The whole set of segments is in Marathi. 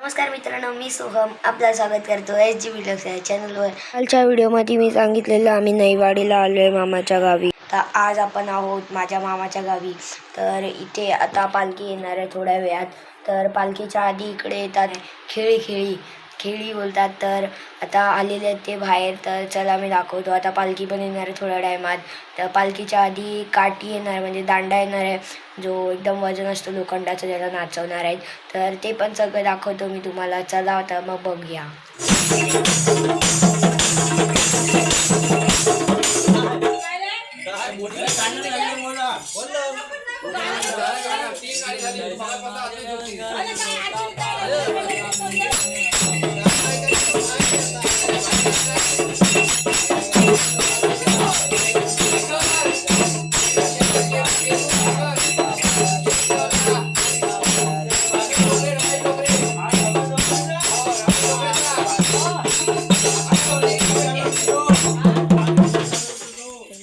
नमस्कार मित्रांनो, मी सोहम आपलं स्वागत करतो SG व्लॉग्स या चॅनलवर। कालच्या व्हिडिओमध्ये मी सांगितलेलं आम्ही नईवाडीला आलो आहे मामाच्या गावी। तर आज आपण आहोत माझ्या मामाच्या गावी। तर इथे आता पालखी येणार आहे थोड्या वेळात। तर पालखीच्या आधी इकडे येतात खेळी बोलतात। तर आता आलेले आहेत ते बाहेर। तर चला मी दाखवतो। आता पालखी पण येणार आहे थोड्या टायमात। तर पालखीच्या आधी काठी येणार म्हणजे दांडा येणार आहे, जो एकदम वजन असतो लोखंडाचा, ज्याला नाचवणार आहेत। तर ते पण सगळं दाखवतो मी तुम्हाला। चला आता मग बघूया।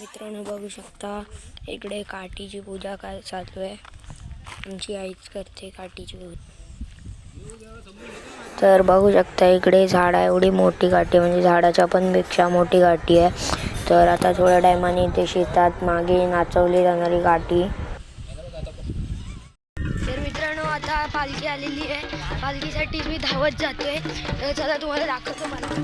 मित्रांनो बघू शकता इकडे काठीची पूजा काय चालू आहे। आमची आईच करते काठीची पूजा। तर बघू शकता इकडे झाड आहे, एवढी मोठी काठी म्हणजे झाडाच्या पण पेक्षा मोठी काठी आहे। तर आता थोड्या टायमाने ते शेतात मागे नाचवली जाणारी काठी। तर मित्रांनो आता पालखी आलेली आहे, पालखीसाठी मी धावत जातोय। तर चला तुम्हाला दाखवतो मला।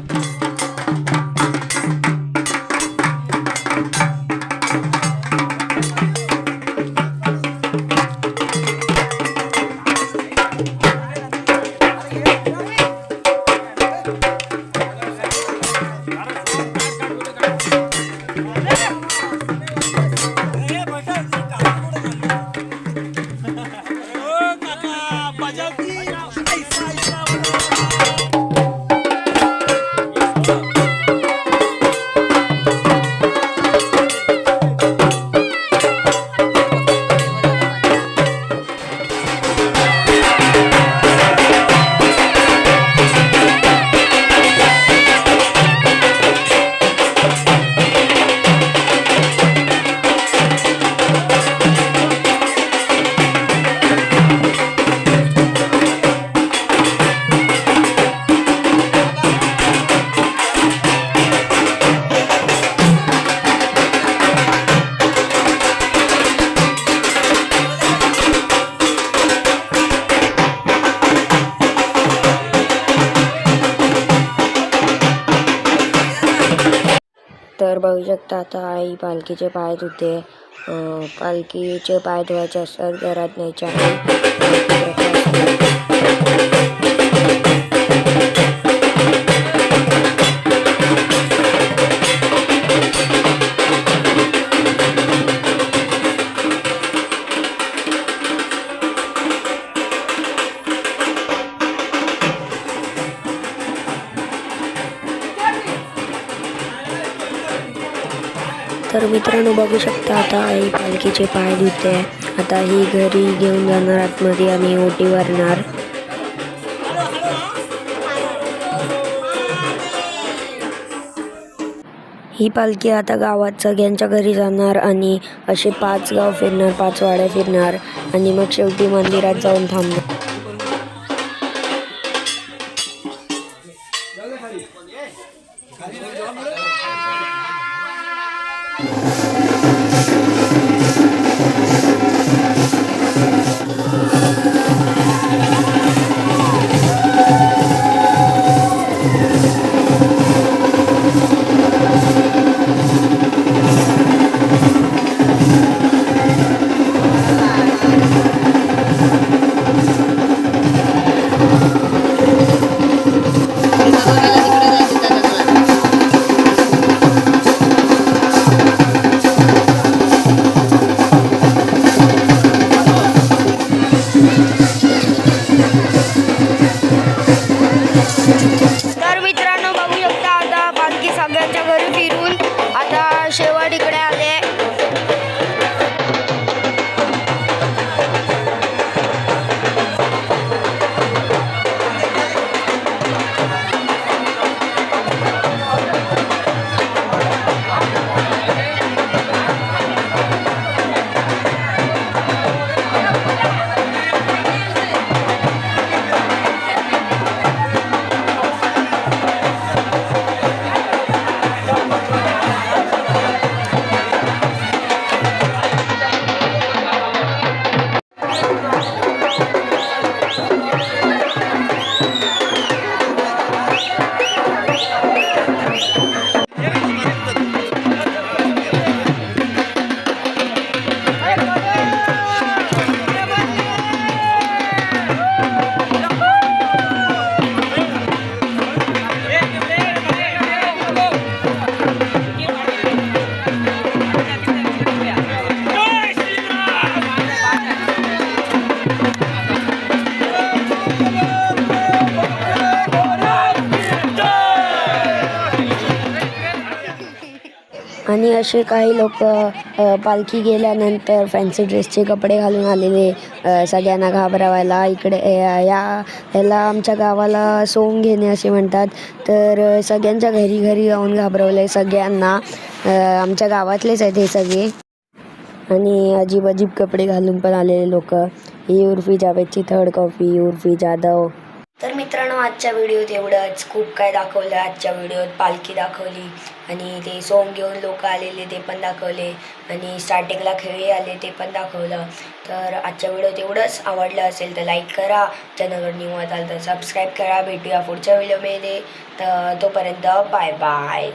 तर बघू शकता आता आई पालखीचे पाय धुते। पालखीचे पाय धुवायचे असतात, घरात न्यायचे आहे। तर मित्रांनो बघू शकता आता आई पालखीचे पाय धुते। आता ही घरी घेऊन जाणार आतमध्ये आणि ओटी भरणार। ही पालखी आता गावात सगळ्यांच्या घरी जाणार आणि असे 5 गाव फिरणार, 5 वाड्या फिरणार आणि मग शेवटी मंदिरात जाऊन थांबणार। तर मित्रांनो बघू शकता आता पालखी सगळ्यांच्या घरी फिरून आता शेवट इकडे आले। आणि असे काही लोक पालखी गेल्यानंतर फॅन्सी ड्रेसचे कपडे घालून आलेले सगळ्यांना घाबरवायला. इकडे ह्याला आमच्या गावाला सोंग घेणे असे म्हणतात. तर सगळ्यांच्या घरी घरी जाऊन घाबरवले सगळ्यांना. आमच्या गावातलेच आहेत हे सगळे. आणि अजीब अजीब कपडे घालून पण आलेले लोक. ही उर्फी जावेदची थर्ड कॉपी, उर्फी जाधव. तर मित्रांनो, आजच्या व्हिडिओत एवढंच. खूप काय दाखवलं आजच्या व्हिडिओत. पालखी दाखवली आणि ते सोंग घेऊन लोक आलेले ते पण दाखवले आणि स्टार्टिंगला खेळी आले ते पण दाखवलं. तर आजच्या व्हिडिओत एवढंच. आवडलं असेल तर लाईक करा, चॅनलवर न्यू असाल तर सबस्क्राईब करा. भेटूया पुढच्या व्हिडिओमध्ये. तर तोपर्यंत बाय बाय.